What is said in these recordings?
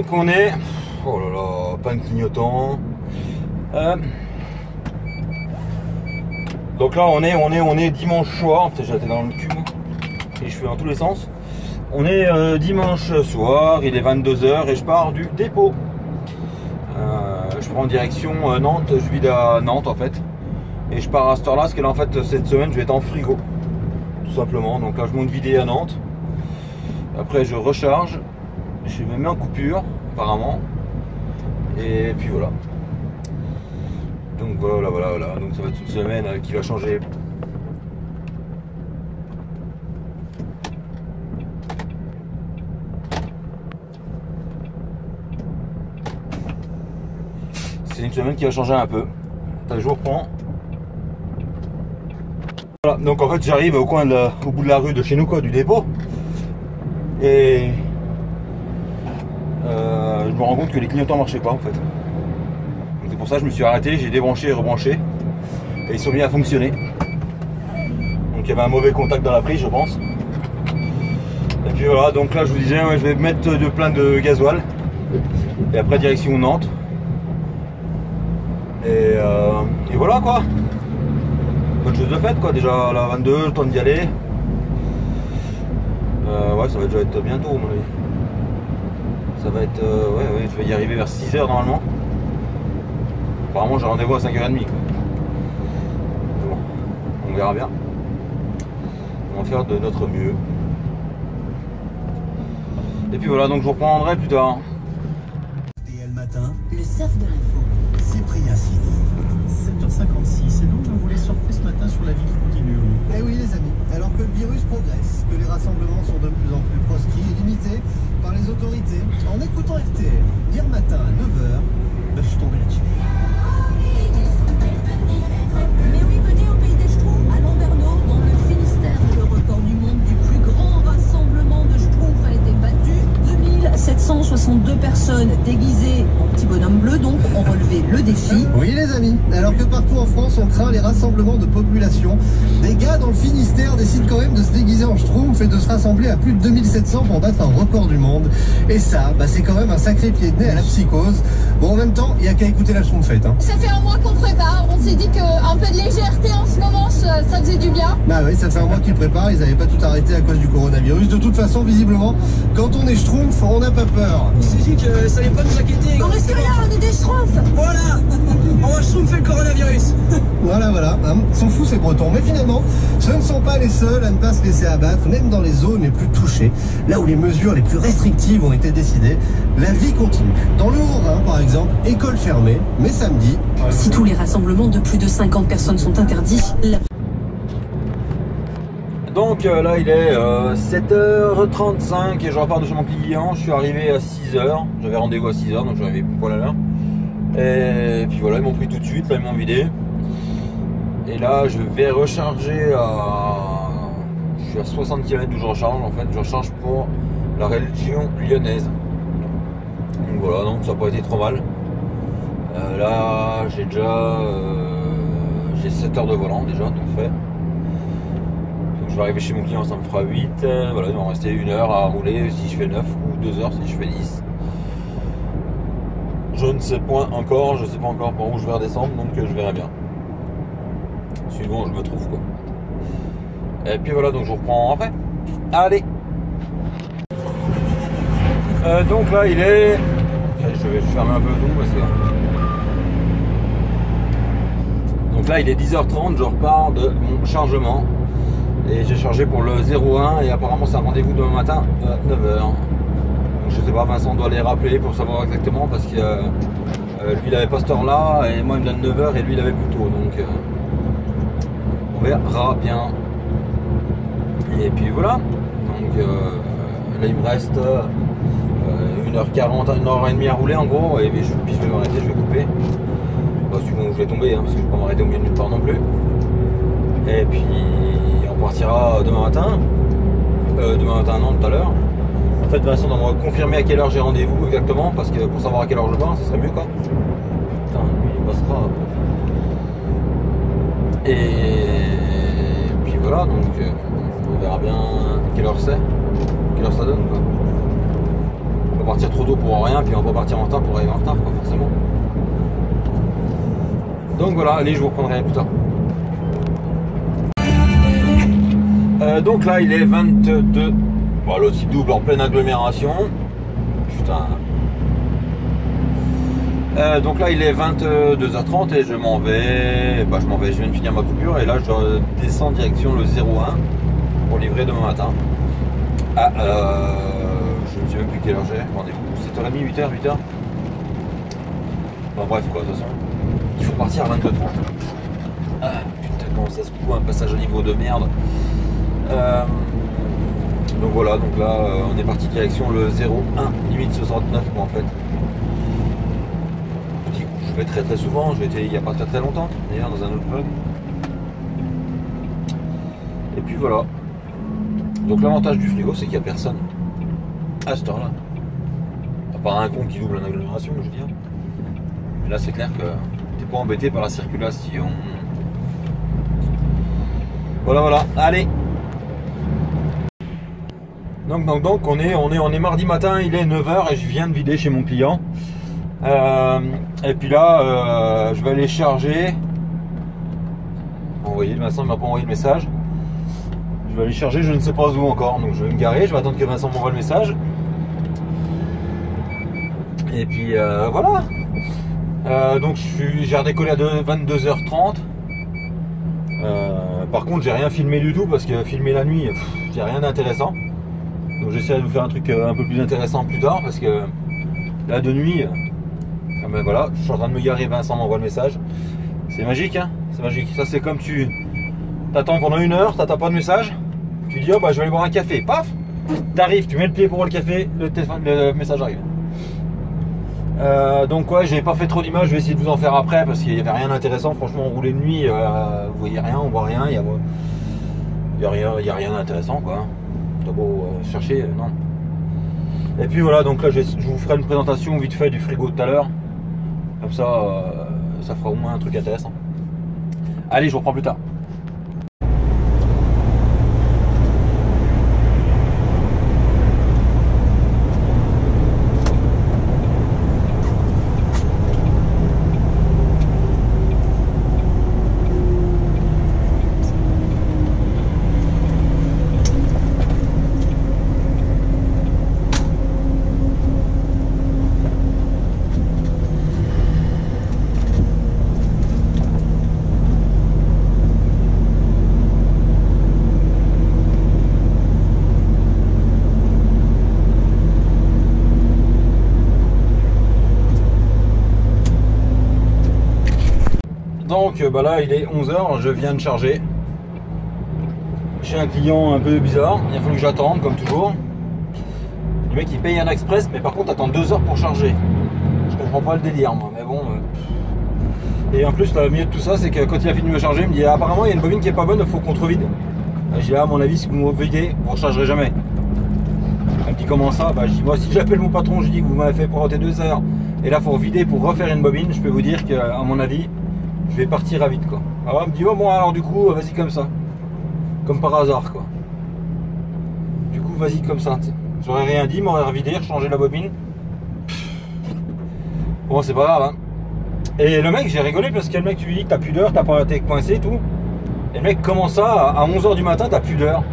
Donc on est... Oh là là, pas de clignotant. Donc là on est dimanche soir. Putain, j'ai la tête dans le cul moi. Et je fais dans tous les sens. On est dimanche soir, il est 22 h et je pars du dépôt. Je prends en direction Nantes, je vis à Nantes en fait. Et je pars à cette heure là parce que là en fait cette semaine je vais être en frigo. Tout simplement. Donc là je monte vider à Nantes. Après je recharge. Je me mets en coupure apparemment. Et puis voilà. Donc voilà. Donc ça va être une semaine qui va changer. C'est une semaine qui va changer un peu. Je vous reprends. Voilà, donc en fait j'arrive au bout de la rue de chez nous quoi, du dépôt. Et je me rends compte que les clignotants marchaient pas en fait. C'est pour ça que je me suis arrêté, j'ai débranché et rebranché. Et ils sont mis à fonctionner. Donc il y avait un mauvais contact dans la prise je pense. Et puis voilà, donc là je vous disais ouais, je vais mettre plein de gasoil. Et après direction Nantes. Et voilà quoi. Bonne chose de faite quoi, déjà la 22, le temps d'y aller. Ouais, ça va déjà être bientôt à mon avis. Ça va être... ouais, je vais y arriver vers 6 h normalement. Apparemment j'ai rendez-vous à 5 h 30 quoi. Bon, on verra bien. On va faire de notre mieux. Et puis voilà, donc je vous reprendrai plus tard. Et le matin, le surf de l'info. Cyprien Sidi. 7h56, et donc je voulais surfer ce matin sur la vie qui continue. Eh oui les amis, alors que le virus progresse, que les rassemblements sont de plus en plus proscrits et limités par les autorités, en écoutant RTL, hier matin à 9 h, je suis tombé là-dessus. Mais oui, venez au pays des Schtroumpfs, à Landerneau, dans le Finistère. Le record du monde du plus grand rassemblement de Schtroumpfs a été battu. 2762 personnes déguisées en petit bonhomme bleu, donc, ont relevé le défi. Oui les amis, alors que partout en France on craint les rassemblements de population, des gars dans le Finistère décident quand même de se déguiser en Schtroumpf et de se rassembler à plus de 2700 pour battre un record du monde. Et ça, c'est quand même un sacré pied de nez à la psychose. Bon en même temps, il n'y a qu'à écouter la Schtroumpfette. Hein. Ça fait un mois qu'on prépare, on s'est dit qu'un peu de légèreté en ce moment, ça faisait du bien. Bah oui, ça fait un mois qu'ils préparent, ils n'avaient pas tout arrêté à cause du coronavirus. De toute façon, visiblement, quand on est Schtroumpf, on n'a pas peur. On s'est dit que ça allait pas nous inquiéter. On risque rien, on est des Schtroumpfs. Voilà. On va schtroumpfer le coronavirus. Voilà, hein. S'en fout ces Bretons. Mais finalement, ce ne sont pas les seuls à ne pas se laisser abattre, même dans les zones les plus touchées, là où les mesures les plus restrictives ont été décidées. La vie continue. Dans le Haut-Rhin, par exemple, école fermée, mais samedi... Si tous les rassemblements de plus de 50 personnes sont interdits, Donc là il est 7h35 et je repars de chez mon client. Je suis arrivé à 6 h. J'avais rendez-vous à 6 h donc j'arrivais pour à l'heure. Et puis voilà, ils m'ont pris tout de suite, là ils m'ont vidé. Et là je vais recharger à... Je suis à 60 km d'où je recharge en fait. Je recharge pour la région lyonnaise. Donc voilà, donc ça n'a pas été trop mal. Là j'ai déjà... j'ai 7 heures de volant déjà, donc fait. Je vais arriver chez mon client, ça me fera 8. Voilà, il va me rester 1 heure à rouler si je fais 9 ou 2 heures si je fais 10. Je ne sais point encore, je ne sais pas encore par où je vais redescendre, donc je verrai bien. Suivant où je me trouve quoi. Et puis voilà, donc je reprends après. Allez. Donc là il est... Je vais fermer un peu tout parce que... Donc là il est 10h30, je repars de mon chargement. Et j'ai chargé pour le 01 et apparemment c'est un rendez-vous demain matin à 9 h. Donc je sais pas, Vincent doit les rappeler pour savoir exactement parce que lui il avait pas cette heure là et moi il me donne 9 h et lui il avait plus tôt, donc on verra bien. Et puis voilà, donc là il me reste 1h40, 1h30 à rouler en gros et puis je vais m'arrêter, je vais couper. Bah, suivant où je vais tomber hein, parce que je vais pas m'arrêter au milieu de nulle part non plus. Et puis on partira demain matin non, tout à l'heure. En fait Vincent doit me confirmer à quelle heure j'ai rendez-vous exactement parce que pour savoir à quelle heure je pars, ce serait mieux quoi. Putain, lui il passera. Et puis voilà, donc on verra bien quelle heure c'est, quelle heure ça donne quoi. va partir trop tôt pour rien, puis on va pas partir en retard pour arriver en retard, quoi, forcément. Donc voilà, allez, je vous reprendrai plus tard. Donc là, il est 22. Bon, l'autre type double en pleine agglomération. Putain. Donc là, il est 22h30 et je m'en vais. Bah, je viens de finir ma coupure et là, je descends direction le 01 pour livrer demain matin. Ah, je ne sais même plus quelle heure j'ai. Rendez-vous 7h30, 8h, 8h. Bon, bref, quoi, de toute façon. Il faut partir à 22h30. Ah, putain, comment ça se fout, un passage à niveau de merde. Donc voilà, donc là, on est parti direction le 01, limite 69, quoi, en fait. Petit coup, je vais très très souvent, j'ai été il n'y a pas très très longtemps, d'ailleurs, dans un autre club. Et puis voilà. Donc l'avantage du frigo, c'est qu'il n'y a personne à cette heure-là. À part un con qui double en agglomération, je veux dire. Mais là, c'est clair que t'es pas embêté par la circulation. Voilà, voilà. Allez. Donc on est mardi matin, il est 9h et je viens de vider chez mon client. Et puis là, je vais aller charger. Vous voyez, Vincent ne m'a pas envoyé le message. Je vais aller charger, je ne sais pas où encore. Donc je vais me garer, je vais attendre que Vincent m'envoie le message. Et puis voilà. Donc j'ai redécollé à 22h30. Par contre, j'ai rien filmé du tout parce que filmer la nuit, j'ai rien d'intéressant. Donc j'essaierai de vous faire un truc un peu plus intéressant plus tard parce que là de nuit, ben voilà, je suis en train de me garer, Vincent m'envoie le message. C'est magique, hein, c'est magique. Ça c'est comme tu t'attends pendant 1 heure, t'attends pas de message, tu dis oh bah je vais aller boire un café, paf, t'arrives, tu mets le pied pour le café, le message arrive. Donc ouais, j'ai pas fait trop d'images, je vais essayer de vous en faire après parce qu'il n'y avait rien d'intéressant. Franchement, rouler de nuit, vous voyez rien, on voit rien, il y a rien d'intéressant quoi. T'as beau chercher, non. Et puis voilà, donc là je vous ferai une présentation vite fait du frigo tout à l'heure. Comme ça, ça fera au moins un truc intéressant. Allez, je vous reprends plus tard. Donc bah là il est 11h, je viens de charger chez un client un peu bizarre, il a fallu que j'attende comme toujours. Le mec il paye un express mais par contre attend 2 heures pour charger. Je comprends pas le délire moi, mais bon. Et en plus le mieux de tout ça c'est que quand il a fini de me charger, il me dit apparemment il y a une bobine qui est pas bonne, il faut qu'on te revide. J'ai dit à mon avis si vous me videz, vous ne rechargerez jamais. Il me dit comment ça, bah je dis moi si j'appelle mon patron, je dis que vous m'avez fait prendre 2 heures et là faut vider pour refaire une bobine, je peux vous dire qu'à mon avis je vais partir à vite quoi. Alors il me dit oh bon alors du coup vas-y comme ça. Comme par hasard quoi. Du coup vas-y comme ça. J'aurais rien dit, m'aurais revidé, rechangé la bobine. Bon c'est pas grave hein. Et le mec j'ai rigolé parce que le mec tu lui dis que t'as plus d'heure, t'as pas été coincé et tout. Et le mec comment ça à 11h du matin t'as plus d'heure.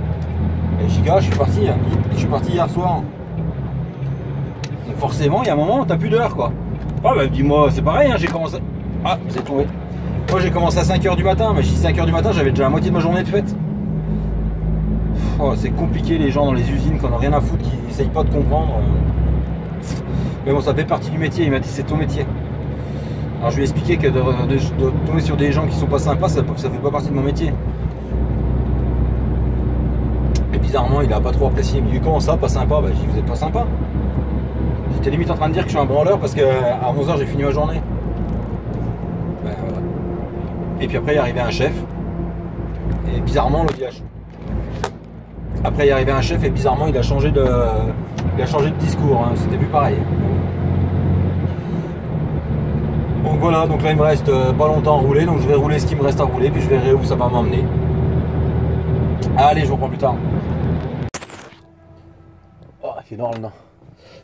Et je dis gars je suis parti hier soir. Donc forcément il y a un moment t'as plus d'heure quoi. Ah bah dis-moi c'est pareil hein, j'ai commencé. Ah c'est tombé. Moi j'ai commencé à 5h du matin, mais je dis 5h du matin, j'avais déjà la moitié de ma journée de fête. Oh, c'est compliqué les gens dans les usines qui n'ont rien à foutre, qui n'essayent pas de comprendre. Mais bon, ça fait partie du métier, il m'a dit c'est ton métier. Alors je lui ai expliqué que de tomber sur des gens qui sont pas sympas, ça fait pas partie de mon métier. Et bizarrement, il a pas trop apprécié. Il me dit comment ça, pas sympa? Bah je dis vous êtes pas sympa. J'étais limite en train de dire que je suis un branleur parce qu'à 11h j'ai fini ma journée. Et puis après il est arrivé un chef et bizarrement l'autre après il est arrivé un chef et bizarrement il a changé de discours hein. C'était plus pareil. Donc voilà, donc là il me reste pas longtemps à rouler, donc je vais rouler ce qui me reste à rouler puis je verrai où ça va m'emmener. Allez je vous reprends plus tard. Oh il fait noir là-dedans.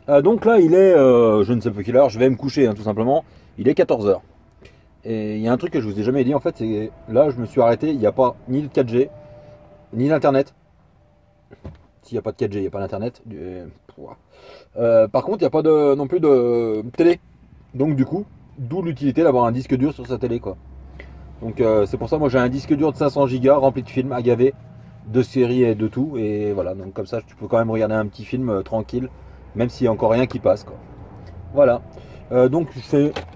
Donc là, il est, je ne sais pas quelle heure, je vais me coucher, hein, tout simplement. Il est 14 h. Et il y a un truc que je vous ai jamais dit, en fait, c'est là, je me suis arrêté, il n'y a pas ni de 4G, ni d'internet. S'il n'y a pas de 4G, il n'y a pas d'internet. Par contre, il n'y a pas non plus de télé. Donc du coup, d'où l'utilité d'avoir un disque dur sur sa télé, quoi. Donc c'est pour ça, moi j'ai un disque dur de 500 Go rempli de films à gaver, de séries et de tout. Et voilà, donc comme ça, tu peux quand même regarder un petit film tranquille, même s'il n'y a encore rien qui passe, quoi. Voilà. Donc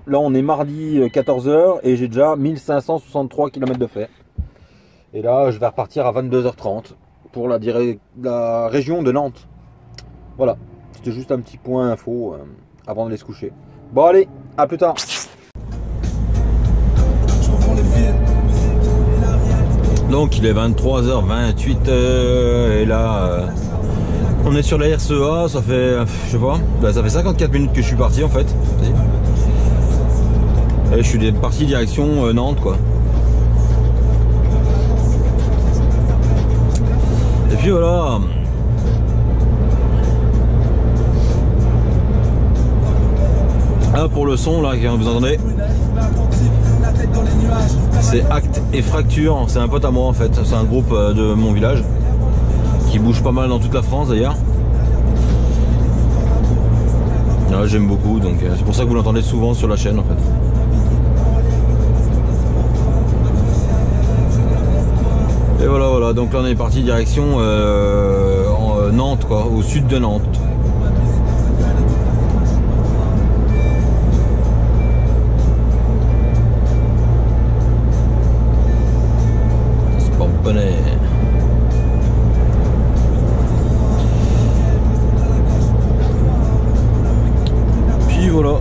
là on est mardi 14 h et j'ai déjà 1563 km de fait. Et là je vais repartir à 22 h 30 pour la région de Nantes. Voilà, c'était juste un petit point info avant de aller se coucher. Bon allez, à plus tard. Donc il est 23 h 28 et là on est sur la RCEA, ça fait, je sais pas, ça fait 54 minutes que je suis parti en fait. Et je suis parti direction Nantes, quoi. Et puis voilà. Ah, pour le son là, vous entendez, c'est Acte et Fracture, c'est un pote à moi en fait, c'est un groupe de mon village qui bouge pas mal dans toute la France d'ailleurs. J'aime beaucoup, donc c'est pour ça que vous l'entendez souvent sur la chaîne en fait. Et voilà, donc là on est parti direction Nantes, quoi, au sud de Nantes. C'est pas bonnet. Puis voilà,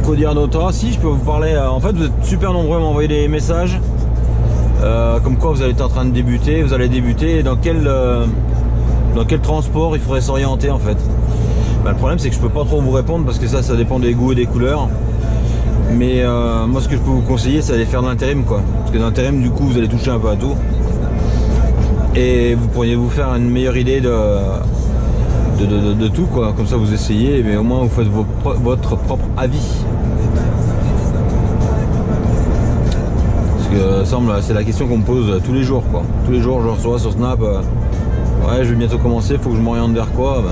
quoi dire d'autre? Si je peux vous parler, en fait vous êtes super nombreux à m'envoyer des messages. Comme quoi vous allez être en train de débuter, vous allez débuter, dans quel transport il faudrait s'orienter en fait. Le problème c'est que je peux pas trop vous répondre parce que ça dépend des goûts et des couleurs. Mais moi ce que je peux vous conseiller c'est d'aller faire de l'intérim, quoi. Parce que dans l'intérim du coup vous allez toucher un peu à tout. Et vous pourriez vous faire une meilleure idée de tout, quoi. Comme ça vous essayez, mais au moins vous faites votre propre avis. C'est la question qu'on me pose tous les jours, quoi. Tous les jours je reçois sur Snap, ouais je vais bientôt commencer, faut que je m'oriente vers quoi.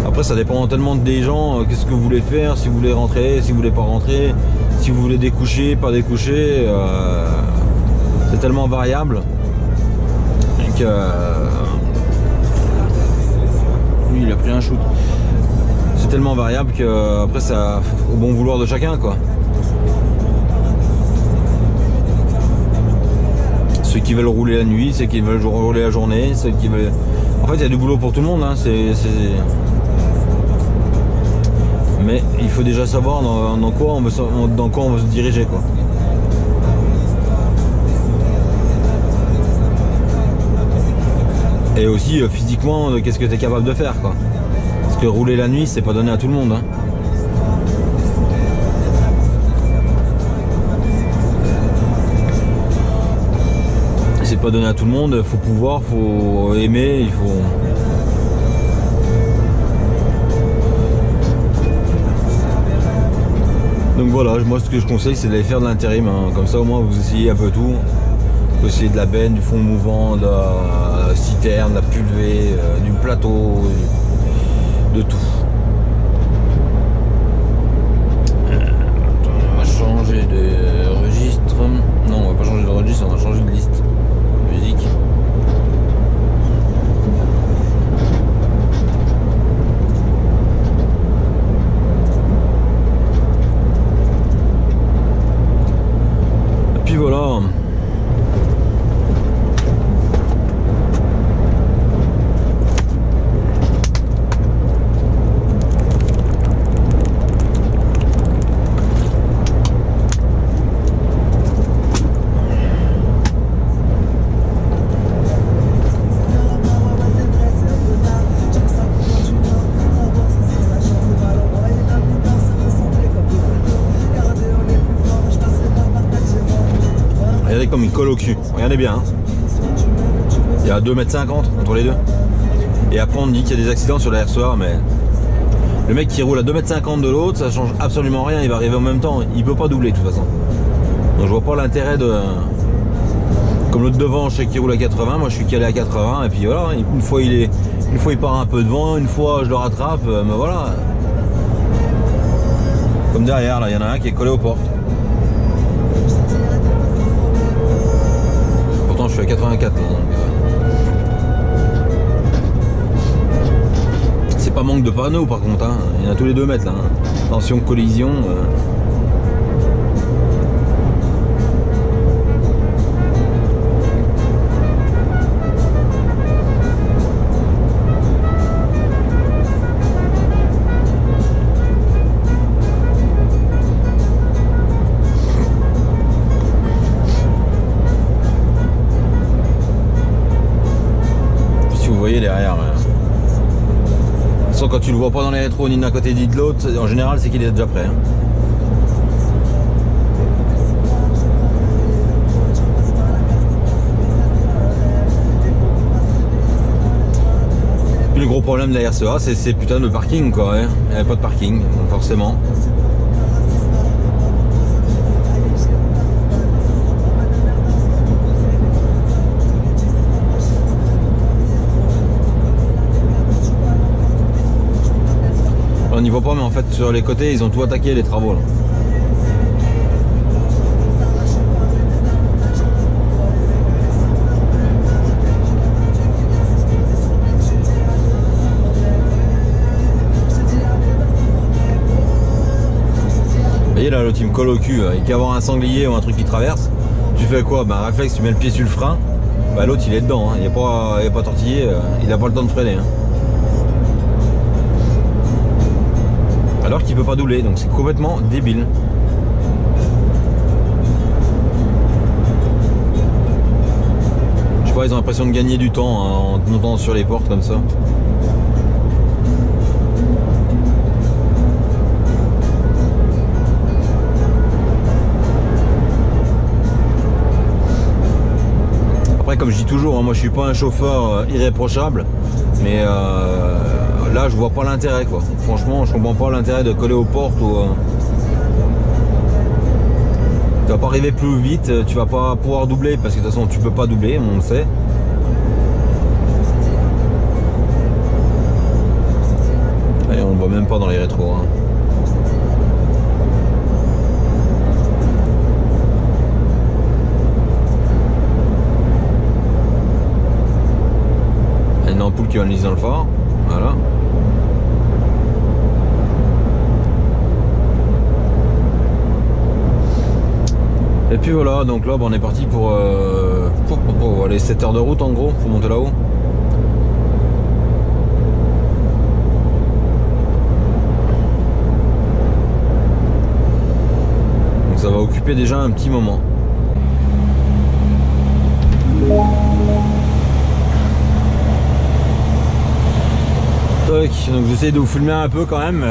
Après ça dépend tellement des gens, qu'est-ce que vous voulez faire, si vous voulez rentrer, si vous voulez pas rentrer, si vous voulez découcher, pas découcher, c'est tellement variable que lui il a pris un shoot, c'est tellement variable que après ça au bon vouloir de chacun, quoi. Ceux qui veulent rouler la nuit, ceux qui veulent rouler la journée, ceux qui veulent... En fait, il y a du boulot pour tout le monde, hein. Mais il faut déjà savoir dans quoi on veut se diriger, quoi. Et aussi, physiquement, qu'est-ce que tu es capable de faire, quoi. Parce que rouler la nuit, c'est pas donné à tout le monde, hein. C'est pas donné à tout le monde, faut pouvoir, faut aimer, il faut... Donc voilà, moi ce que je conseille c'est d'aller faire de l'intérim, hein. Comme ça au moins vous essayez un peu tout. Vous essayez de la benne, du fond mouvant, de la citerne, de la pulvée, du plateau, de tout. On va changer de registre. Non, on va pas changer de registre, on va changer de liste. Musique. Et puis voilà. Comme une colle au cul, regardez bien, hein. Il y a 2,50 m entre les deux. Et après on dit qu'il y a des accidents sur la RCEA, mais Le mec qui roule à 2,50 m de l'autre, ça change absolument rien, il va arriver en même temps, il peut pas doubler de toute façon. Donc je vois pas l'intérêt de... Comme l'autre devant, je sais qu'il roule à 80, moi je suis calé à 80, et puis voilà, une fois il part un peu devant, une fois je le rattrape, mais voilà. Comme derrière, là, il y en a un qui est collé aux portes. Pourtant je suis à 84 là, donc... C'est pas manque de panneaux par contre, hein. Il y en a tous les 2 mètres là. Hein. Attention collision. Si vous voyez derrière. Quand tu le vois pas dans les rétros ni d'un côté ni de l'autre, en général c'est qu'il est déjà prêt. Hein. Puis le gros problème de la RCA, c'est ces putains de parking quoi. Ouais. Il n'y avait pas de parking, donc forcément. On n'y voit pas, mais en fait sur les côtés ils ont tout attaqué les travaux là. Vous voyez là, l'autre il me colle au cul, il peut y avoir un sanglier ou un truc qui traverse. Tu fais quoi? Bah réflexe, tu mets le pied sur le frein, bah l'autre il est dedans, hein. Il n'est pas tortillé, il n'a pas le temps de freiner. Hein. Alors qu'il peut pas doubler, donc c'est complètement débile. Je sais pas, ils ont l'impression de gagner du temps hein, en montant sur les portes comme ça. Après comme je dis toujours, hein, moi je suis pas un chauffeur irréprochable, mais là je vois pas l'intérêt quoi. Franchement je comprends pas l'intérêt de coller aux portes ou tu vas pas arriver plus vite, tu vas pas pouvoir doubler parce que de toute façon tu peux pas doubler, on le sait. Allez, on le voit même pas dans les rétros hein. Une ampoule qui va enliser dans le phare, voilà. Et puis voilà, donc là on est parti pour aller 7 heures de route en gros, pour monter là-haut. Donc ça va occuper déjà un petit moment. Donc j'essaie de vous filmer un peu quand même.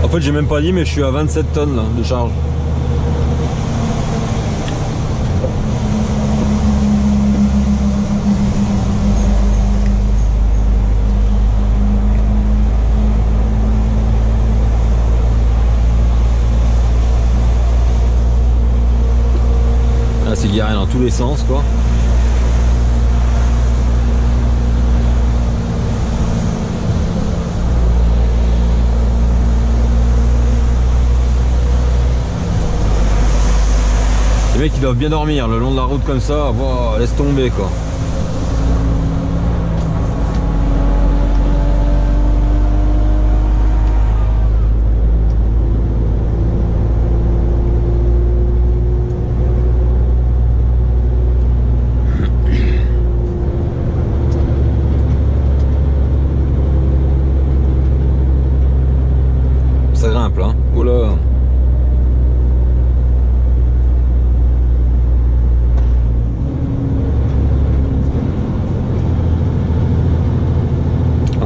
En fait j'ai même pas dit mais je suis à 27 tonnes là, de charge. Là c'est garé dans tous les sens quoi. Les mecs ils doivent bien dormir le long de la route comme ça, wow, laisse tomber quoi. Ça grimpe là, oula.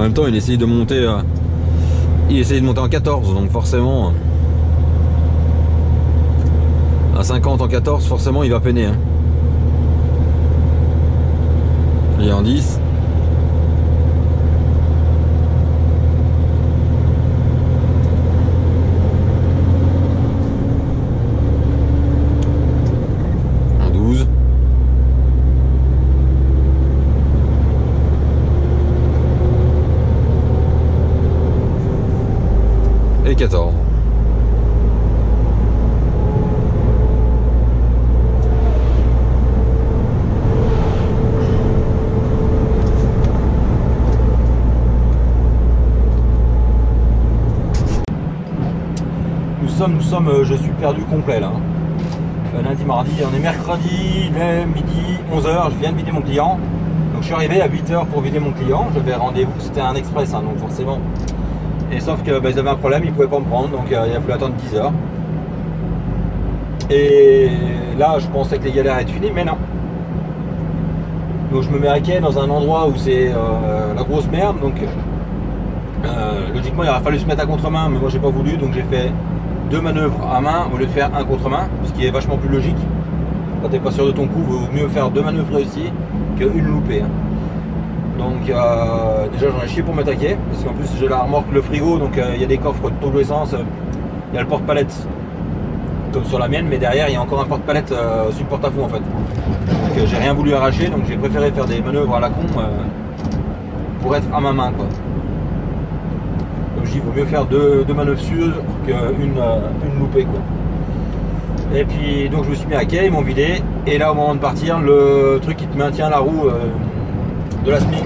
même temps, il essaye de monter en 14, donc forcément à 50 en 14, forcément il va peiner. Hein. Il est en 10. En 12. Et 14. Je suis perdu complet là. Lundi, mardi, on est mercredi, il est midi, 11h, je viens de vider mon client. Donc je suis arrivé à 8h pour vider mon client. J'avais rendez-vous, c'était un express, hein, donc forcément. Et sauf que ils avaient un problème, ils ne pouvaient pas me prendre, donc il a fallu attendre 10h. Et là, je pensais que les galères allaient être finies, mais non. Donc je me mets à quai dans un endroit où c'est la grosse merde, donc logiquement il aurait fallu se mettre à contre-main, mais moi j'ai pas voulu, donc j'ai fait 2 manœuvres à main au lieu de faire un contre-main, ce qui est vachement plus logique. Quand tu n'es pas sûr de ton coup, il vaut mieux faire 2 manœuvres réussies qu'une loupée. Hein. Donc déjà j'en ai chié pour m'attaquer, parce qu'en plus j'ai la remorque, le frigo, donc il y a des coffres de tous les sens, il y a le porte-palette comme sur la mienne, mais derrière il y a encore un porte-palette sur le porte-à-faux en fait. Donc j'ai rien voulu arracher, donc j'ai préféré faire des manœuvres à la con pour être à ma main quoi. Donc il vaut mieux faire 2 manœuvres sûres qu'une loupée quoi. Et puis donc je me suis mis à quai, ils m'ont vidé, et là au moment de partir, le truc qui te maintient la roue de la SMI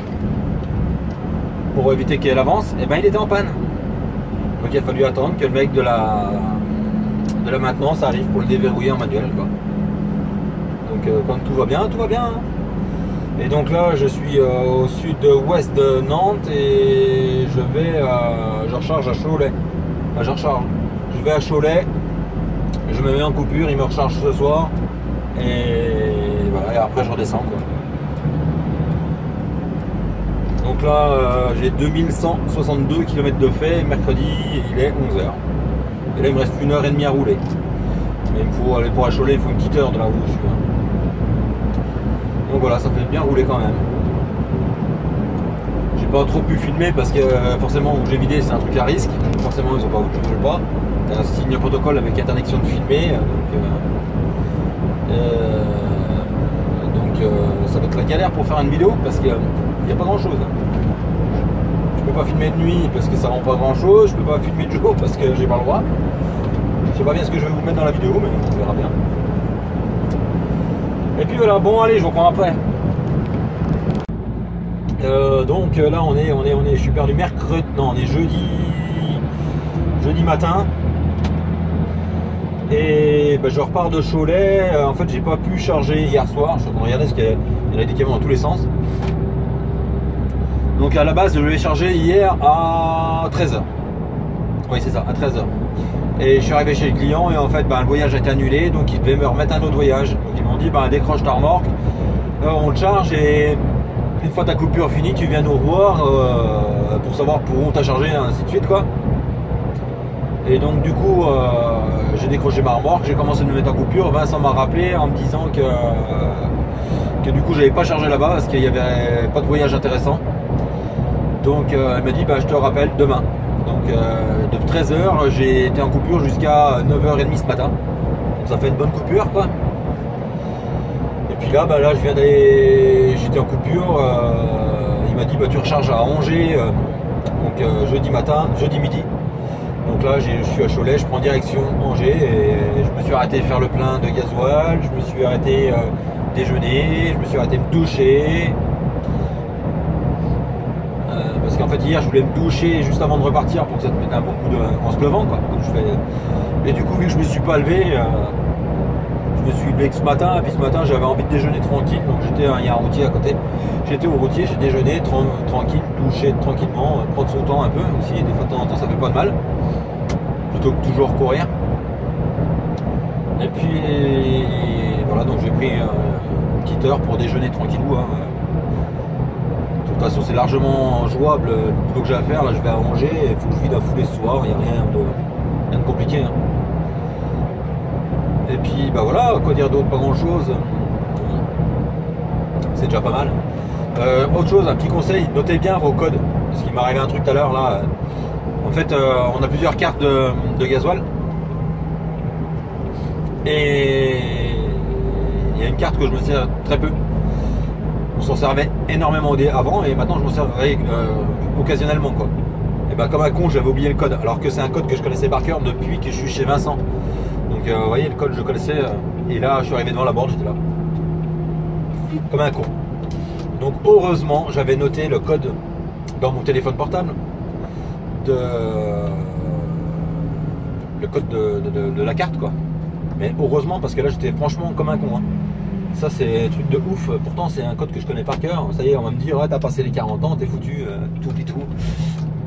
pour éviter qu'elle avance, et ben il était en panne. Donc il a fallu attendre que le mec de la maintenance arrive pour le déverrouiller en manuel quoi. Donc quand tout va bien, tout va bien. Hein. Et donc là je suis au sud-ouest de Nantes et je recharge à Cholet. Enfin, je vais à Cholet, je me mets en coupure, il me recharge ce soir et voilà, et après je redescends quoi. Donc là j'ai 2162 km de fait, mercredi il est 11h. Et là il me reste 1h30 à rouler. Mais il me faut aller pour à Cholet, il faut une petite heure de là où je suis. Hein. Donc voilà, ça fait bien rouler quand même. J'ai pas trop pu filmer parce que forcément où j'ai vidé c'est un truc à risque. Forcément ils ont pas, je veux pas. Un signe protocole avec interdiction de filmer. Donc ça va être la galère pour faire une vidéo parce qu'il n'y a pas grand chose. Je peux pas filmer de nuit parce que ça rend pas grand chose. Je peux pas filmer de jour parce que j'ai pas le droit. Je sais pas bien ce que je vais vous mettre dans la vidéo, mais on verra bien. Et puis voilà, bon allez, je vous reprends après. Donc là je suis perdu mercredi, non on est jeudi matin. Et ben, je repars de Cholet. En fait j'ai pas pu charger hier soir, je suis en train de regarder parce qu'il y avait des camions dans tous les sens. Donc à la base je l'ai chargé hier à 13h. Oui c'est ça, à 13h. Et je suis arrivé chez le client et en fait le voyage a été annulé, donc ils devaient me remettre un autre voyage. Donc ils m'ont dit décroche ta remorque, on te charge et une fois ta coupure finie tu viens nous revoir pour savoir pour où on t'a chargé, ainsi de suite quoi. Et donc du coup j'ai décroché ma remorque, j'ai commencé à me mettre en coupure. Vincent m'a rappelé en me disant que du coup j'avais pas chargé là-bas parce qu'il n'y avait pas de voyage intéressant. Donc elle m'a dit je te rappelle demain. Donc de 13h j'ai été en coupure jusqu'à 9h30 ce matin. Donc ça fait une bonne coupure quoi. Et puis là je viens d'aller, j'étais en coupure, il m'a dit tu recharges à Angers jeudi midi. Donc là je suis à Cholet, je prends direction Angers et je me suis arrêté faire le plein de gasoil, je me suis arrêté déjeuner, je me suis arrêté me doucher. Parce qu'en fait hier je voulais me doucher juste avant de repartir pour que ça te mette un bon coup en se levant quoi. Donc, et du coup vu que je me suis pas levé, je me suis levé que ce matin, et puis ce matin j'avais envie de déjeuner tranquille, donc il y a un routier à côté. J'étais au routier, j'ai déjeuné tranquille, douché tranquillement, prendre son temps un peu, aussi des fois de temps en temps ça fait pas de mal, plutôt que toujours courir. Et puis voilà, donc j'ai pris une petite heure pour déjeuner tranquillou, hein, toute façon c'est largement jouable le boulot que j'ai à faire. Là je vais à Angers, il faut que je vide la foulée ce soir, il n'y a rien de compliqué. Hein. Et puis bah voilà, quoi dire d'autre, pas grand chose. C'est déjà pas mal. Autre chose, un petit conseil, notez bien vos codes. Parce qu'il m'est arrivé un truc tout à l'heure là. En fait on a plusieurs cartes de gasoil. Et il y a une carte que je me sers très peu. On s'en servait énormément avant et maintenant je m'en servais occasionnellement quoi. Et bah comme un con j'avais oublié le code alors que c'est un code que je connaissais par cœur depuis que je suis chez Vincent. Donc vous voyez le code je connaissais et là je suis arrivé devant la borne, j'étais là. Comme un con. Donc heureusement j'avais noté le code dans mon téléphone portable le code de la carte quoi. Mais heureusement parce que là j'étais franchement comme un con hein. Ça c'est un truc de ouf, pourtant c'est un code que je connais par cœur. Ça y est, on va me dire ouais t'as passé les 40 ans, t'es foutu, tout et tout.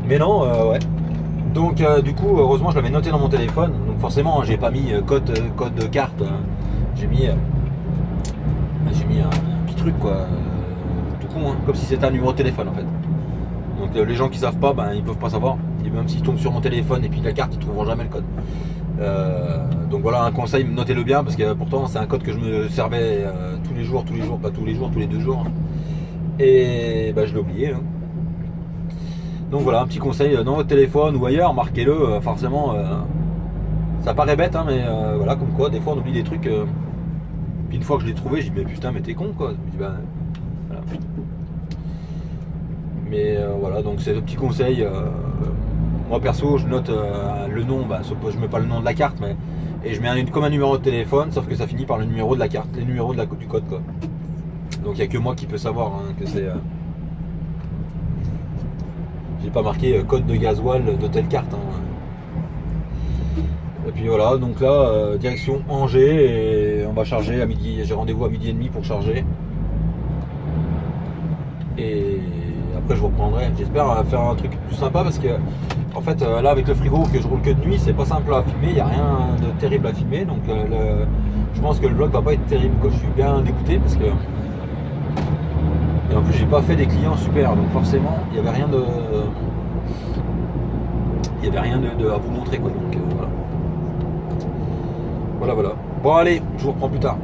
Mais non, ouais. Donc du coup heureusement je l'avais noté dans mon téléphone. Donc forcément j'ai pas mis code de carte. J'ai mis un petit truc quoi. Tout con hein, comme si c'était un numéro de téléphone en fait. Donc les gens qui savent pas, ben ils peuvent pas savoir. Et même s'ils tombent sur mon téléphone et puis la carte, ils trouveront jamais le code. Donc voilà un conseil, notez-le bien parce que pourtant c'est un code que je me servais tous les jours, pas tous les jours, tous les 2 jours. Et bah, je l'ai oublié. Hein. Donc voilà un petit conseil dans votre téléphone ou ailleurs, marquez-le. Forcément, ça paraît bête, hein, mais voilà comme quoi des fois on oublie des trucs. Puis une fois que je l'ai trouvé, j'ai dit mais putain mais t'es con quoi. Je me dis, bah, voilà. Mais voilà donc c'est le petit conseil. Moi perso je note le nom, bah, je mets pas le nom de la carte mais et je mets comme un numéro de téléphone sauf que ça finit par le numéro de la carte, les numéros du code quoi. Donc il n'y a que moi qui peut savoir hein, que c'est j'ai pas marqué code de gasoil de telle carte hein. Et puis voilà donc là direction Angers et on va charger à midi, j'ai rendez-vous à 12h30 pour charger et après je vous reprendrai, j'espère faire un truc plus sympa parce que en fait là avec le frigo que je roule que de nuit c'est pas simple à filmer, il n'y a rien de terrible à filmer donc je pense que le vlog va pas être terrible quoi. Je suis bien dégoûté parce que et en plus j'ai pas fait des clients super donc forcément il n'y avait rien à vous montrer quoi donc voilà. Bon allez je vous reprends plus tard.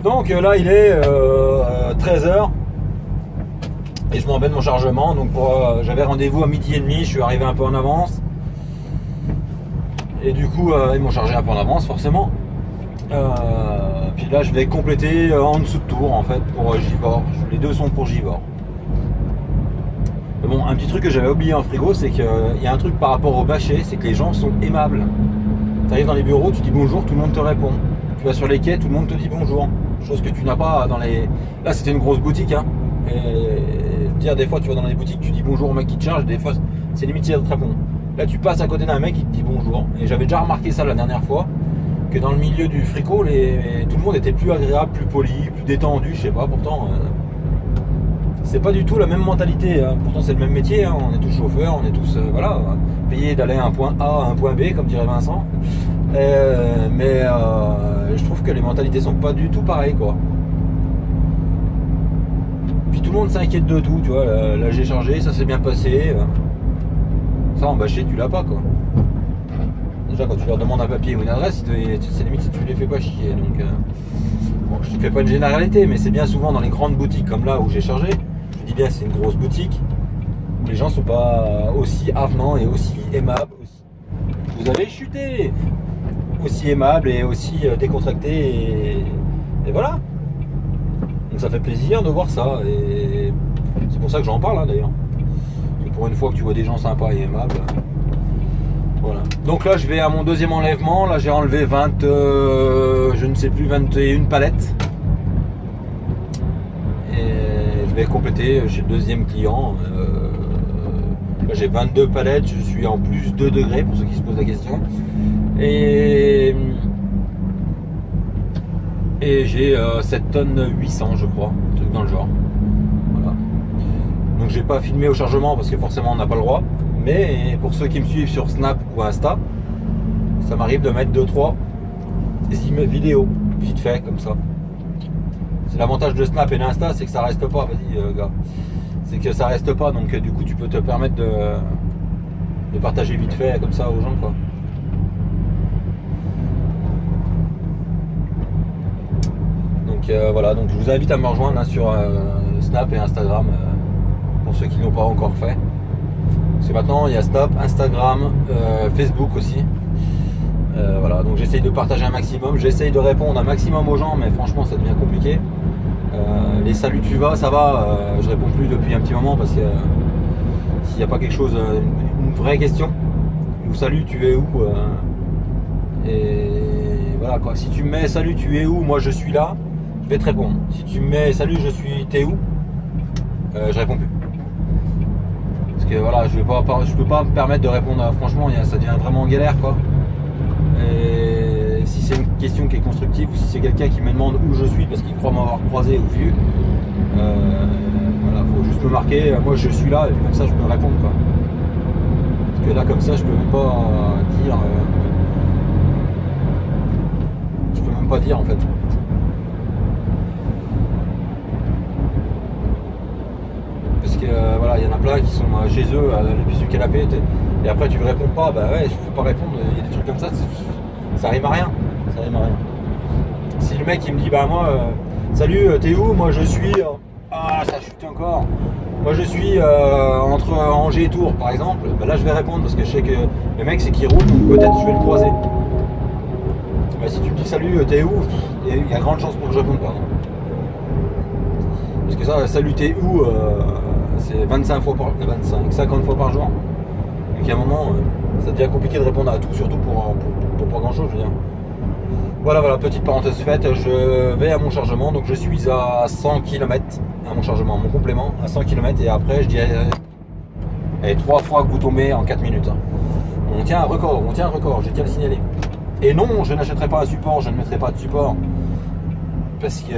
Donc là il est 13h et je m'en vais de mon chargement donc j'avais rendez-vous à 12h30, je suis arrivé un peu en avance et du coup ils m'ont chargé un peu en avance forcément. Puis là je vais compléter en dessous de Tours en fait pour Givors, les deux sont pour Givors. Mais bon un petit truc que j'avais oublié en frigo c'est qu'il y a un truc par rapport au bâcher, c'est que les gens sont aimables. Tu arrives dans les bureaux, tu dis bonjour, tout le monde te répond. Tu vas sur les quais, tout le monde te dit bonjour. Chose que tu n'as pas dans les... Là c'était une grosse boutique hein. Et dire des fois tu vas dans les boutiques, tu dis bonjour au mec qui te charge, des fois c'est limite de te répondre. Là tu passes à côté d'un mec qui te dit bonjour. Et j'avais déjà remarqué ça la dernière fois, que dans le milieu du fricot, tout le monde était plus agréable, plus poli, plus détendu, je sais pas, pourtant c'est pas du tout la même mentalité, hein. Pourtant c'est le même métier, hein. On est tous chauffeurs, on est tous voilà, payés d'aller à un point A à un point B comme dirait Vincent. Mais je trouve que les mentalités sont pas du tout pareilles quoi. Puis tout le monde s'inquiète de tout, tu vois, là j'ai chargé, ça s'est bien passé. Ça en bâché tu l'as pas quoi. Déjà quand tu leur demandes un papier ou une adresse, c'est limite si tu les fais pas chier. Donc bon, je ne fais pas une généralité, mais c'est bien souvent dans les grandes boutiques comme là où j'ai chargé. Je dis bien c'est une grosse boutique où les gens sont pas aussi avenants et aussi aimables. Vous avez chuté, aussi aimable et aussi décontracté et voilà. Donc ça fait plaisir de voir ça et c'est pour ça que j'en parle hein, d'ailleurs. Pour une fois que tu vois des gens sympas et aimables. Voilà. Donc là je vais à mon deuxième enlèvement. Là j'ai enlevé 20 je ne sais plus 21 palettes. Et je vais compléter chez le deuxième client. Là j'ai 22 palettes, je suis en plus 2 degrés pour ceux qui se posent la question. Et j'ai 7 tonnes 800 je crois, un truc dans le genre. Voilà. Donc j'ai pas filmé au chargement parce que forcément on n'a pas le droit. Mais pour ceux qui me suivent sur Snap ou Insta, ça m'arrive de mettre 2-3 vidéos vite fait comme ça. L'avantage de Snap et d'Insta, c'est que ça reste pas, vas-y gars. C'est que ça reste pas, donc du coup tu peux te permettre de partager vite fait comme ça aux gens quoi. Donc voilà, donc je vous invite à me rejoindre hein, sur Snap et Instagram pour ceux qui ne l'ont pas encore fait. Parce que maintenant il y a Snap, Instagram, Facebook aussi. Voilà, donc j'essaye de partager un maximum, j'essaye de répondre un maximum aux gens, mais franchement ça devient compliqué. Les salut tu vas, ça va, je réponds plus depuis un petit moment parce que s'il n'y a pas quelque chose, une vraie question, ou salut tu es où, et voilà quoi, si tu me mets salut tu es où, moi je suis là, je vais te répondre. Si tu me mets salut je suis t'es où, je réponds plus. Parce que voilà, je peux pas me permettre de répondre, franchement ça devient vraiment galère quoi. Et si c'est une question qui est constructive ou si c'est quelqu'un qui me demande où je suis parce qu'il croit m'avoir croisé ou vu, voilà, faut juste me marquer, moi je suis là et comme ça je peux répondre quoi. Parce que là comme ça je peux même pas dire, en fait. Parce que voilà, il y en a plein qui sont chez eux à le pied du canapé et après tu ne réponds pas, bah ouais, je peux pas répondre, il y a des trucs comme ça, ça rime à rien. Ça rime à rien. Si le mec il me dit bah moi salut t'es où, moi je suis ah ça chute encore, moi je suis entre Angers et Tours par exemple, bah là je vais répondre parce que je sais que le mec c'est qui roule, donc peut-être je vais le croiser. Bah, si tu me dis salut t'es où, il y a grande chance pour que je réponde pas. Parce que ça, salut t'es où, c'est 50 fois par jour. Donc il y a un moment, ça devient compliqué de répondre à tout, surtout pour pas grand chose, je veux dire. Voilà, petite parenthèse faite, je vais à mon chargement, donc je suis à 100 km à mon chargement, mon complément, à 100 km, et après je dirais, allez, 3 fois que vous tombez en 4 minutes. Hein. On tient un record, je tiens à le signaler. Et non, je n'achèterai pas un support, je ne mettrai pas de support, parce que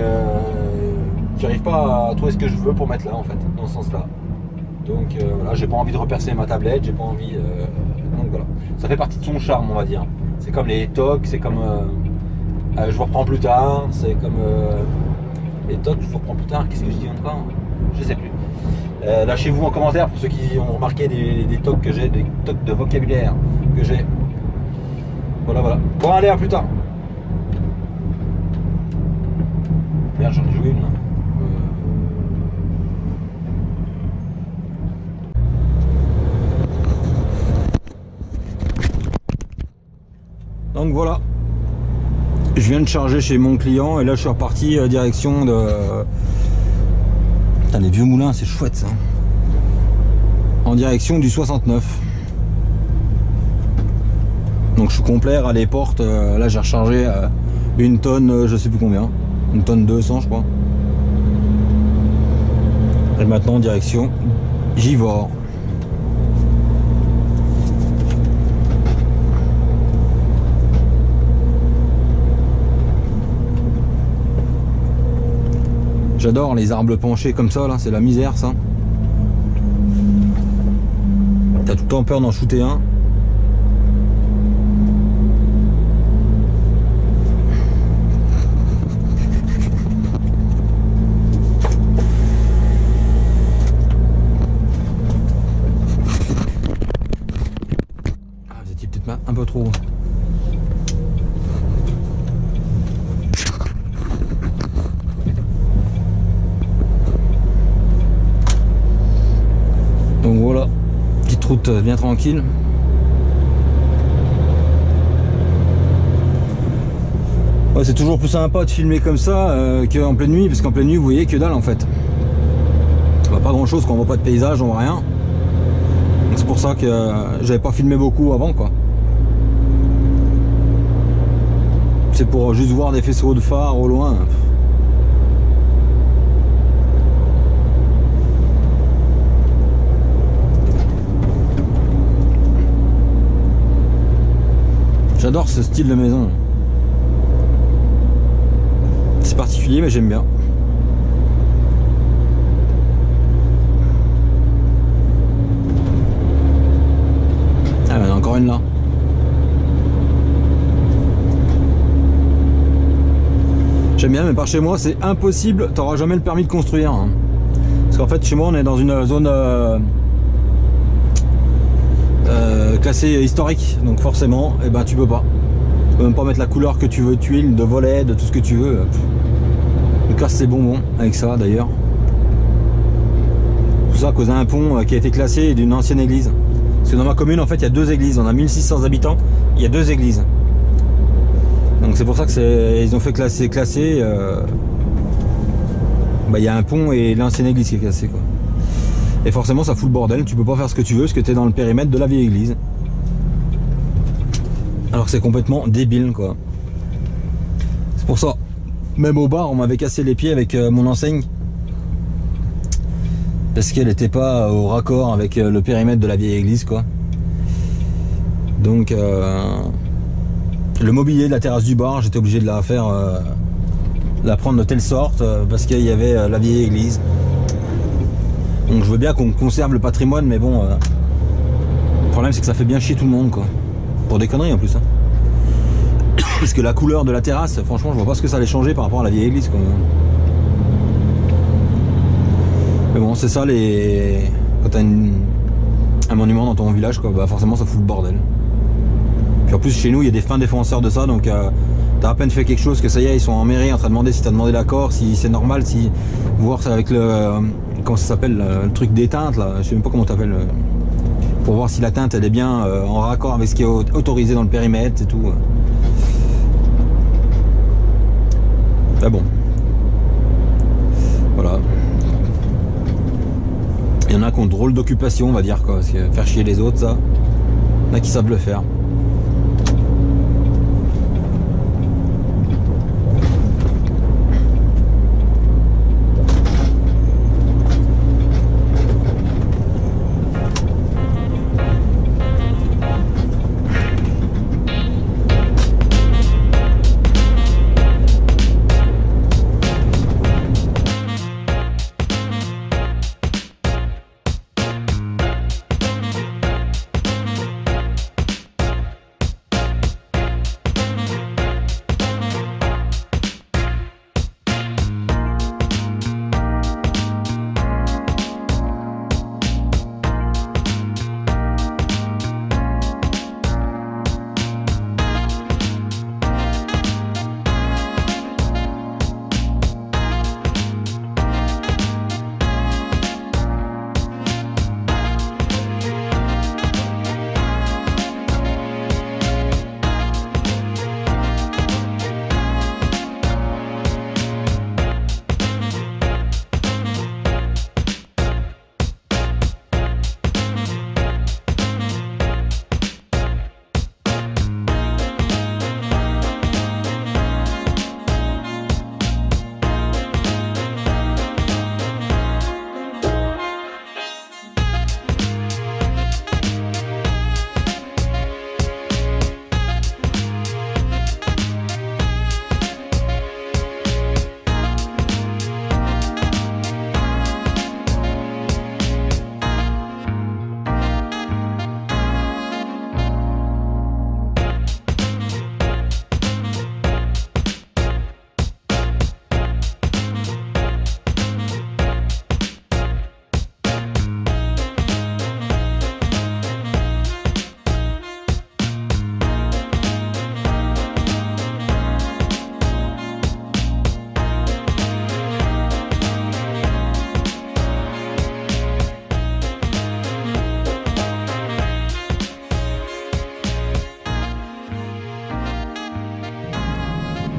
j'arrive pas à trouver ce que je veux pour mettre là, en fait, dans ce sens-là. Donc voilà, j'ai pas envie de repercer ma tablette, j'ai pas envie, donc voilà. Ça fait partie de son charme, on va dire. C'est comme les tocs, c'est comme je vous reprends plus tard, c'est comme les tocs, je vous reprends plus tard, qu'est-ce que je dis encore, je sais plus. Lâchez-vous en commentaire pour ceux qui ont remarqué des tocs que j'ai, des tocs de vocabulaire que j'ai. Voilà. Bon allez, à plus tard. Merde, j'en ai joué une là. Donc voilà, je viens de charger chez mon client et là je suis reparti direction de... Putain, les vieux moulins, c'est chouette ça. En direction du 69. Donc je suis complet à les portes, là j'ai rechargé une tonne, je sais plus combien, une tonne 200 je crois. Et maintenant direction Givors. J'adore les arbres penchés comme ça là, c'est la misère ça. T'as tout le temps peur d'en shooter un. Ah, vous étiez peut-être un peu trop. Donc voilà, petite route bien tranquille. Ouais, c'est toujours plus sympa de filmer comme ça qu'en pleine nuit, parce qu'en pleine nuit vous voyez que dalle en fait. On voit pas grand chose, quand on voit pas de paysage, on voit rien. Donc c'est pour ça que j'avais pas filmé beaucoup avant quoi. C'est pour juste voir des faisceaux de phare au loin. J'adore ce style de maison. C'est particulier mais j'aime bien. Ah, il y en a encore une là. J'aime bien, mais par chez moi c'est impossible, t'auras jamais le permis de construire. Hein. Parce qu'en fait chez moi on est dans une zone classée historique, donc forcément eh ben, tu peux pas. Tu peux même pas mettre la couleur que tu veux, tuile, de volet, de tout ce que tu veux. Je casse ses bonbons avec ça d'ailleurs. Tout ça à cause d'un pont qui a été classé et d'une ancienne église. Parce que dans ma commune en fait il y a 2 églises, on a 1600 habitants, il y a 2 églises. Donc c'est pour ça que ils ont fait classer. Bah, y a un pont et l'ancienne église qui est classée quoi. Et forcément ça fout le bordel, tu peux pas faire ce que tu veux parce que tu es dans le périmètre de la vieille église. Alors que c'est complètement débile quoi. C'est pour ça, même au bar on m'avait cassé les pieds avec mon enseigne. Parce qu'elle n'était pas au raccord avec le périmètre de la vieille église quoi. Donc le mobilier de la terrasse du bar, j'étais obligé de la faire, la prendre de telle sorte parce qu'il y avait la vieille église. Donc je veux bien qu'on conserve le patrimoine, mais bon, le problème c'est que ça fait bien chier tout le monde quoi. Pour des conneries en plus. Hein. Parce que la couleur de la terrasse, franchement, je vois pas ce que ça allait changer par rapport à la vieille église quoi. Mais bon, c'est ça les. Quand t'as un monument dans ton village quoi, bah forcément ça fout le bordel. Puis en plus chez nous il y a des fins défenseurs de ça, donc t'as à peine fait quelque chose que ça y est, ils sont en mairie en train de demander si t'as demandé l'accord, si c'est normal, si voir ça avec le comment ça s'appelle, le truc des teintes là, je sais même pas comment t'appelles, pour voir si la teinte elle est bien en raccord avec ce qui est autorisé dans le périmètre et tout. Mais bon, voilà. Il y en a qui ont drôle d'occupation on va dire quoi, parce que faire chier les autres ça, il y en a qui savent le faire.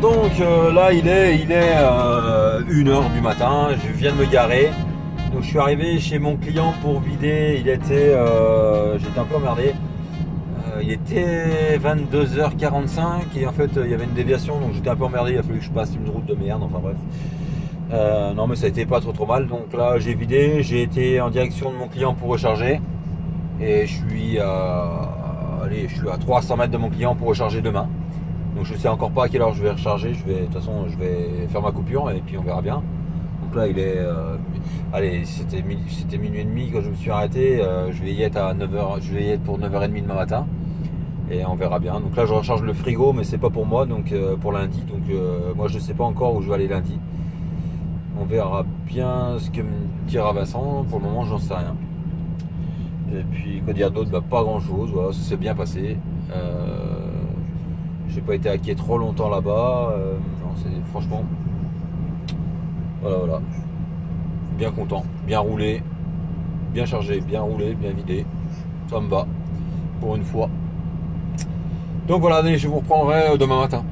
Donc là il est 1h du matin, je viens de me garer. Donc je suis arrivé chez mon client pour vider, j'étais un peu emmerdé. Il était 22h45 et en fait il y avait une déviation, donc j'étais un peu emmerdé, il a fallu que je passe une route de merde, enfin bref. Non mais ça a été pas trop mal, donc là j'ai vidé, j'ai été en direction de mon client pour recharger. Et je suis à 300 mètres de mon client pour recharger demain. Donc je sais encore pas à quelle heure je vais recharger, de toute façon je vais faire ma coupure et puis on verra bien. Donc là il est, c'était minuit et demi quand je me suis arrêté, je vais y être à 9h, je vais y être pour 9h30 demain matin. Et on verra bien. Donc là je recharge le frigo, mais c'est pas pour moi, donc pour lundi. Donc moi je sais pas encore où je vais aller lundi. On verra bien ce que me dira Vincent. Pour le moment j'en sais rien. Et puis quoi dire d'autre, bah, pas grand chose. Voilà, ça s'est bien passé. J'ai pas été hacké trop longtemps là-bas. Franchement, voilà. Bien content, bien roulé, bien chargé, bien roulé, bien vidé. Ça me va pour une fois. Donc voilà, allez, je vous reprendrai demain matin.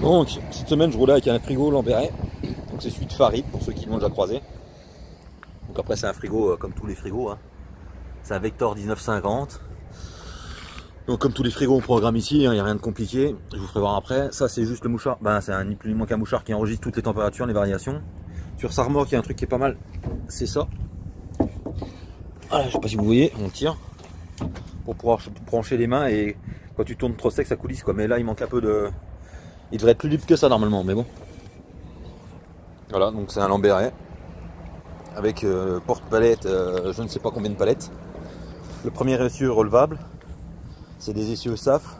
Donc cette semaine je roulais avec un frigo Lamberet. Donc c'est celui de Farid pour ceux qui l'ont déjà croisé. Donc après c'est un frigo comme tous les frigos, hein. C'est un Vector 1950. Donc comme tous les frigos on programme ici, il n'y a rien de compliqué. Je vous ferai voir après. Ça c'est juste le mouchard. Ben, c'est ni plus ni moins qu'un mouchard qui enregistre toutes les températures, les variations. Sur sa remorque il y a un truc qui est pas mal. C'est ça. Voilà, je sais pas si vous voyez, on tire. Pour pouvoir brancher les mains et quand tu tournes trop sec ça coulisse quoi. Mais là il manque un peu de... Il devrait être plus libre que ça normalement, mais bon. Voilà, donc c'est un Lamberet. Avec porte-palette, je ne sais pas combien de palettes. Le premier essieu relevable. C'est des essieux SAF.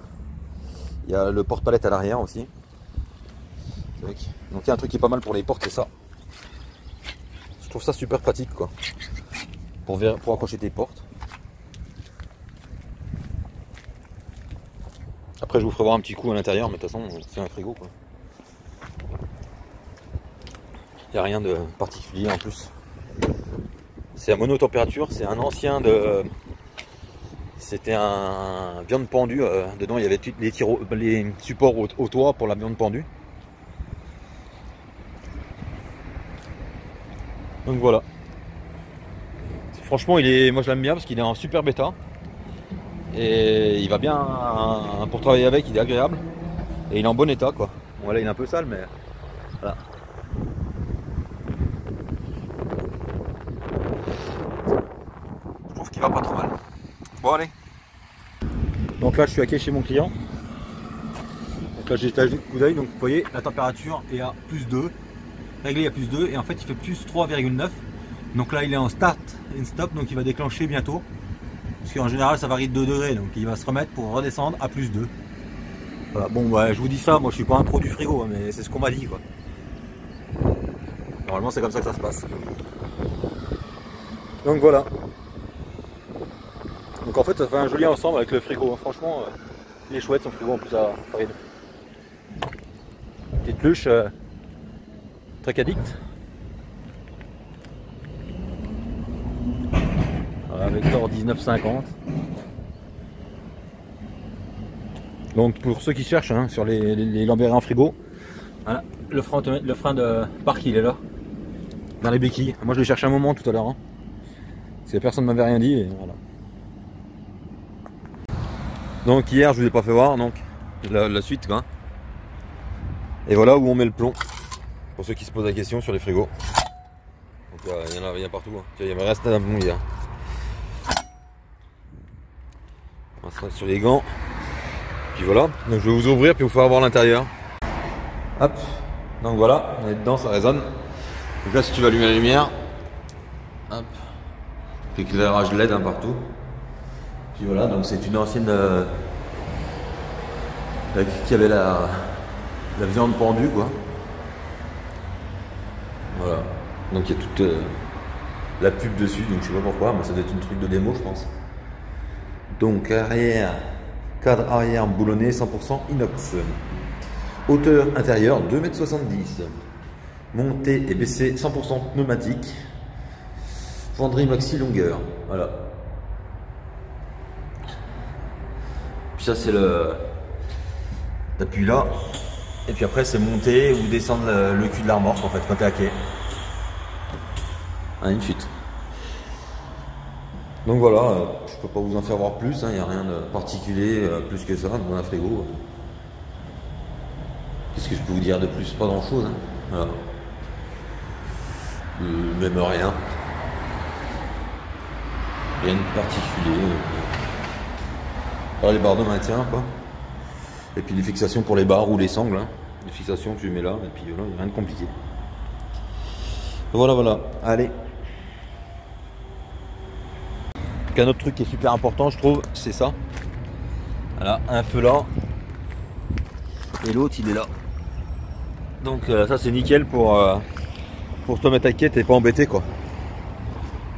Il y a le porte-palette à l'arrière aussi. Donc il y a un truc qui est pas mal pour les portes, c'est ça. Je trouve ça super pratique quoi. Pour accrocher tes portes. Après je vous ferai voir un petit coup à l'intérieur, mais de toute façon c'est un frigo quoi. Il n'y a rien de particulier en plus. C'est à monotempérature, c'est un ancien de... C'était un viande pendue, dedans il y avait les supports au toit pour la viande pendue. Donc voilà. Franchement moi je l'aime bien parce qu'il est en super bêta. Et il va bien pour travailler avec, il est agréable. Et il est en bon état quoi. Voilà, il est un peu sale mais voilà. Je trouve qu'il va pas trop mal. Bon allez. Donc là je suis hacké chez mon client. Donc là j'ai jeté un coup d'œil, donc vous voyez la température est à +2. Réglé à +2 et en fait il fait +3,9. Donc là il est en start and stop, donc il va déclencher bientôt. Parce qu'en général ça varie de 2 degrés, donc il va se remettre pour redescendre à +2. Voilà, bon bah, je vous dis ça, moi je suis pas un pro du frigo, hein, mais c'est ce qu'on m'a dit quoi. Normalement c'est comme ça que ça se passe. Donc voilà. Donc en fait ça fait un joli ensemble avec le frigo, hein. Franchement il est chouette son frigo en plus à Farid. Petite luche très addict. Voilà, Vector 1950. Donc pour ceux qui cherchent hein, sur les Lamberet en frigo, voilà, le frein de parc il est là, dans les béquilles. Moi je l'ai cherché un moment tout à l'heure, hein, parce que personne ne m'avait rien dit. Et voilà. Donc hier je vous ai pas fait voir donc la suite quoi. Et voilà où on met le plomb. Pour ceux qui se posent la question sur les frigos. Donc il y en a partout. Hein. Il me reste un bon hier. On va sur les gants. Puis voilà. Donc je vais vous ouvrir puis vous faire voir l'intérieur. Hop. Donc voilà, on est dedans, ça résonne. Donc là si tu vas allumer la lumière. Hop. L'éclairage LED hein, partout. Puis voilà, donc c'est une ancienne qui avait la viande pendue quoi. Voilà. Donc il y a toute la pub dessus, donc je sais pas pourquoi, mais ça doit être une truc de démo je pense. Donc arrière, cadre arrière boulonné 100% inox. Hauteur intérieure 2,70 m. Montée et baissée 100% pneumatique. Fonderie maxi longueur. Voilà. Puis ça c'est l'appui là. Et puis après c'est monter ou descendre le cul de la remorque en fait quand t'es hacké. Ah, une chute. Donc voilà, je peux pas vous en faire voir plus, il n'y a rien de particulier plus que ça dans un frigo. Qu'est-ce que je peux vous dire de plus? Pas grand chose. Hein. Voilà. Même rien. Rien de particulier. Alors les barres de maintien quoi. Et puis les fixations pour les barres ou les sangles. Hein. Les fixations que je mets là, et puis voilà, il n'y a rien de compliqué. Voilà, allez. Un autre truc qui est super important, je trouve, c'est ça. Voilà, un feu là. Et l'autre, il est là. Donc ça, c'est nickel pour te mettre à quête et pas embêter, quoi.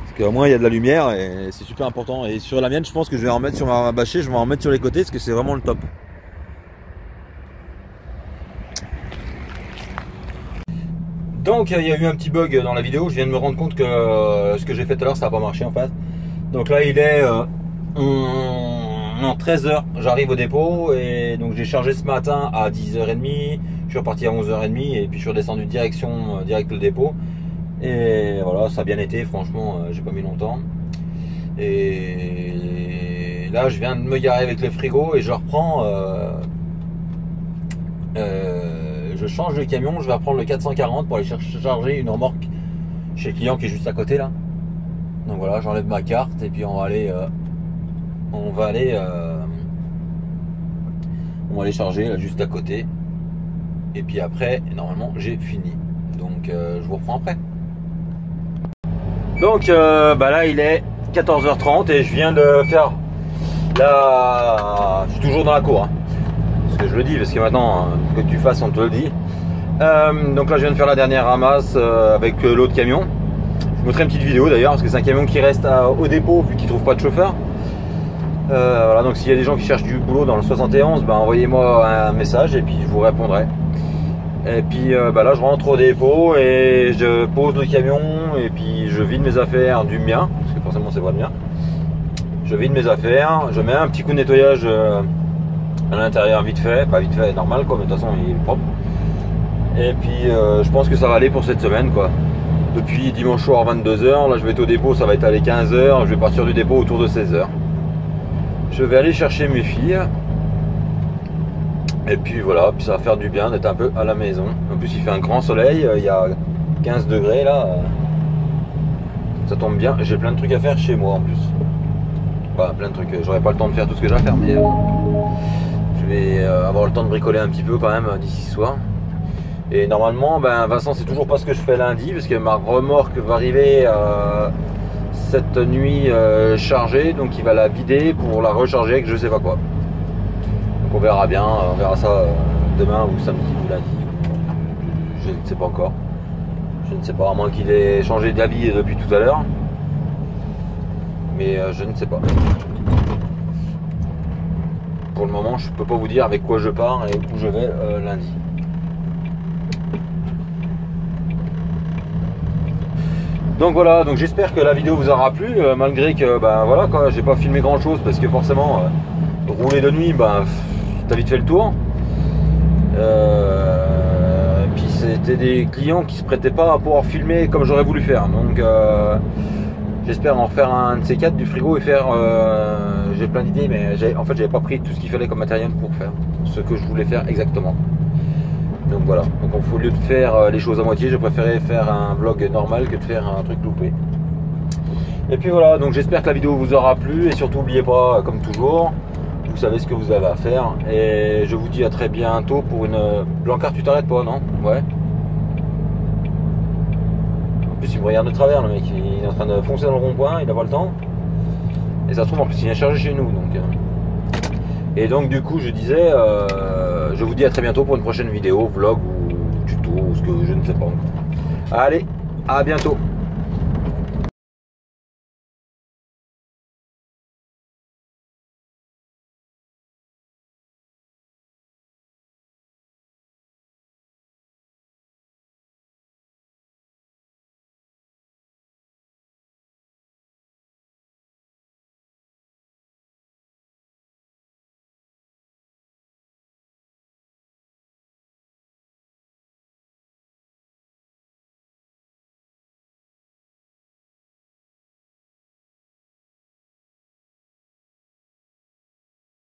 Parce qu'au moins, il y a de la lumière et c'est super important. Et sur la mienne, je pense que je vais en mettre sur ma bâchée, je vais en mettre sur les côtés parce que c'est vraiment le top. Donc il y a eu un petit bug dans la vidéo, je viens de me rendre compte que ce que j'ai fait tout à l'heure ça n'a pas marché en fait. Donc là il est 13h, j'arrive au dépôt et donc j'ai chargé ce matin à 10h30, je suis reparti à 11h30 et puis je suis redescendu direct le dépôt. Et voilà, ça a bien été, franchement j'ai pas mis longtemps. Et là je viens de me garer avec le frigo et je reprends je change de camion, je vais reprendre le 440 pour aller charger une remorque chez le client qui est juste à côté là. Donc voilà, j'enlève ma carte et puis on va aller charger là juste à côté. Et puis après, normalement j'ai fini. Donc je vous reprends après. Donc là il est 14h30 et je viens de faire je suis toujours dans la cour. Hein. Je le dis parce que maintenant que tu fasses on te le dit. Donc là je viens de faire la dernière ramasse avec l'autre camion. Je vous montrerai une petite vidéo d'ailleurs parce que c'est un camion qui reste au dépôt vu qu'il ne trouve pas de chauffeur. Voilà, donc s'il y a des gens qui cherchent du boulot dans le 71, envoyez-moi un message et puis je vous répondrai. Et puis là je rentre au dépôt et je pose le camion et puis je vide mes affaires du mien parce que forcément c'est pas le mien. Je vide mes affaires, je mets un petit coup de nettoyage à l'intérieur vite fait, pas vite fait, normal quoi, mais de toute façon il est propre. Et puis je pense que ça va aller pour cette semaine quoi. Depuis dimanche soir 22h, là je vais être au dépôt, ça va être à les 15h, je vais partir du dépôt autour de 16h. Je vais aller chercher mes filles. Et puis voilà, puis ça va faire du bien d'être un peu à la maison. En plus il fait un grand soleil, il y a 15 degrés là. Ça tombe bien, j'ai plein de trucs à faire chez moi en plus. Bah, plein de trucs, j'aurai pas le temps de faire tout ce que j'ai à faire, mais je vais avoir le temps de bricoler un petit peu quand même d'ici ce soir. Et normalement, Vincent c'est toujours pas ce que je fais lundi parce que ma remorque va arriver cette nuit chargée, donc il va la vider pour la recharger avec je sais pas quoi. Donc on verra bien, on verra ça demain ou samedi ou lundi. Je ne sais pas encore. Je ne sais pas, à moins qu'il ait changé d'avis depuis tout à l'heure. Mais je ne sais pas. Pour le moment, je peux pas vous dire avec quoi je pars et où je vais lundi. Donc voilà, donc j'espère que la vidéo vous aura plu, malgré que voilà quoi, j'ai pas filmé grand chose parce que forcément rouler de nuit, t'as vite fait le tour. Puis c'était des clients qui se prêtaient pas à pouvoir filmer comme j'aurais voulu faire. Donc j'espère en refaire un de ces quatre du frigo et faire. J'ai plein d'idées, mais en fait j'avais pas pris tout ce qu'il fallait comme matériel pour faire ce que je voulais faire exactement. Donc voilà, donc au lieu de faire les choses à moitié, je préférais faire un vlog normal que de faire un truc loupé. Et puis voilà, donc j'espère que la vidéo vous aura plu et surtout n'oubliez pas, comme toujours, vous savez ce que vous avez à faire. Et je vous dis à très bientôt pour une... Blancard, tu t'arrêtes pas, non? Ouais. En plus il me regarde de travers le mec, il est en train de foncer dans le rond-point, il n'a pas le temps. Et ça se trouve en plus il vient charger chez nous donc... Et donc du coup je disais, je vous dis à très bientôt pour une prochaine vidéo, vlog ou tuto ou ce que je ne sais pas encore. Allez, à bientôt.